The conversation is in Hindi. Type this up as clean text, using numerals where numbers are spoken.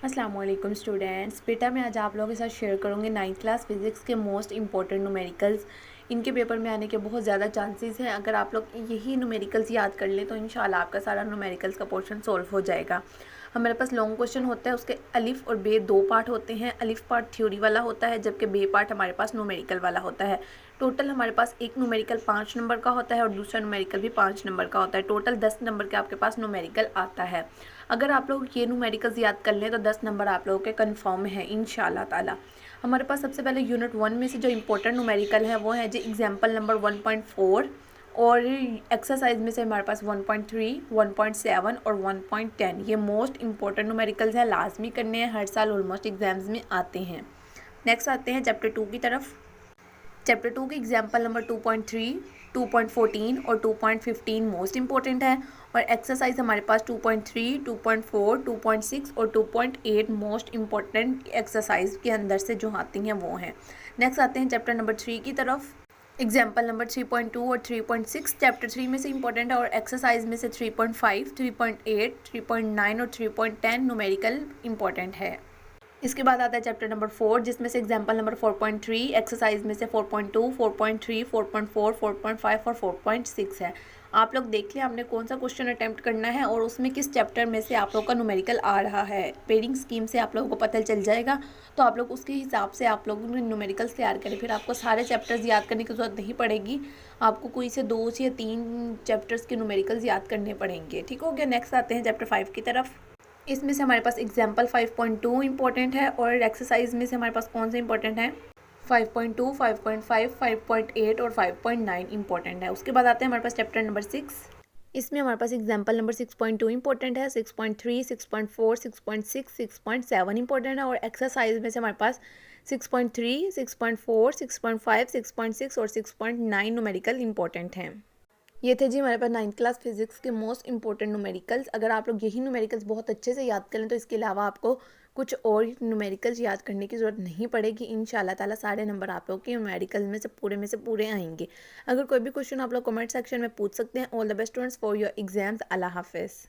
अस्सलाम वालेकुम स्टूडेंट्स। बेटा मैं आज आप लोगों के साथ शेयर करूंगी 9th क्लास फिज़िक्स के मोस्ट इंपॉर्टेंट न्यूमेरिकल्स। इनके पेपर में आने के बहुत ज़्यादा चांसेस हैं। अगर आप लोग यही न्यूमेरिकल्स याद कर लें तो इंशाल्लाह आपका सारा न्यूमेरिकल्स का पोर्शन सॉल्व हो जाएगा। हमारे पास लॉन्ग क्वेश्चन होता है, उसके अलिफ और बे दो पार्ट होते हैं। अलिफ पार्ट थ्योरी वाला होता है जबकि बे पार्ट हमारे पास न्यूमेरिकल वाला होता है। टोटल हमारे पास एक न्यूमेरिकल 5 नंबर का होता है और दूसरा न्यूमेरिकल भी 5 नंबर का होता है। टोटल 10 नंबर के आपके पास न्यूमेरिकल आता है। अगर आप लोग ये न्यूमेरिकल्स याद कर लें तो 10 नंबर आप लोगों के कंफर्म है इंशाल्लाह ताला। हमारे पास सबसे पहले यूनिट 1 में से जो इंपॉर्टेंट न्यूमेरिकल है वो है जी एग्जाम्पल नंबर 1.4 और एक्सरसाइज में से हमारे पास 1.3, 1.7 और 1.10 ये मोस्ट इंपॉर्टेंट न्यूमेरिकल्स हैं, लाजमी करने हैं, हर साल ऑलमोस्ट एग्जाम्स में आते हैं। नेक्स्ट आते हैं चैप्टर 2 की तरफ। चैप्टर 2 के एग्जाम्पल नंबर 2.3, 2.14 और 2.15 मोस्ट इंपॉर्टेंट है और एक्सरसाइज हमारे पास 2.3, 2.4, 2.6 और 2.8 मोस्ट इंपॉर्टेंट एक्सरसाइज के अंदर से जो आती हैं वो हैं। नेक्स्ट आते हैं चैप्टर नंबर 3 की तरफ। एग्जाम्पल नंबर 3.2 और 3.6 चैप्टर 3 में से इंपॉर्टेंट है और एक्सरसाइज में से 3.5, 3.8, 3.9 और 3.10 न्यूमेरिकल इंपॉर्टेंट है। इसके बाद आता है चैप्टर नंबर 4 जिसमें से एग्जाम्पल नंबर 4.3, एक्सरसाइज में से 4.2, 4.3, 4.4, 4.5 और 4.6 है। आप लोग देख लें आपने कौन सा क्वेश्चन अटेम्प्ट करना है और उसमें किस चैप्टर में से आप लोग का न्यूमेरिकल आ रहा है। पेयरिंग स्कीम से आप लोगों को पता चल जाएगा, तो आप लोग उसके हिसाब से आप लोग न्यूमेरिकल्स तैयार करें। फिर आपको सारे चैप्टर्स याद करने की जरूरत नहीं पड़ेगी, आपको कोई से 2 या 3 चैप्टर्स के न्यूमेरिकल्स याद करने पड़ेंगे। ठीक हो गया। नेक्स्ट आते हैं चैप्टर 5 की तरफ। इसमें से हमारे पास एग्जाम्पल 5.2 इंपॉर्टेंट है और एक्सरसाइज में से हमारे पास कौन से इंपॉर्टेंट है 5.2, 5.5, 5.8 और 5.9 इंपॉर्टेंट है। उसके बाद आते हैं हमारे पास चैप्टर नंबर 6। इसमें हमारे पास एग्जाम्पल नंबर 6.2 इंपॉर्टेंट है, 6.3, 6.4, 6.6, 6.7 इंपॉर्टेंट है और एक्सरसाइज में से हमारे पास 6.3, 6.4, 6.5, 6.6 और 6.9 न्यूमेरिकल इंपॉर्टेंट हैं। ये थे जी हमारे पास 9th क्लास फिजिक्स के मोस्ट इंपॉर्टेंट न्यूमेरिकल्स। अगर आप लोग यही न्यूमेरिकल्स बहुत अच्छे से याद करें तो इसके अलावा आपको कुछ और न्यूमेरिकल्स याद करने की ज़रूरत नहीं पड़ेगी। इंशाल्लाह ताला सारे नंबर आप लोग के न्यूमेरिकल्स में से पूरे आएंगे। अगर कोई भी क्वेश्चन आप लोग कमेंट सेक्शन में पूछ सकते हैं। All the best students for your exams. अल्लाह हाफिज़।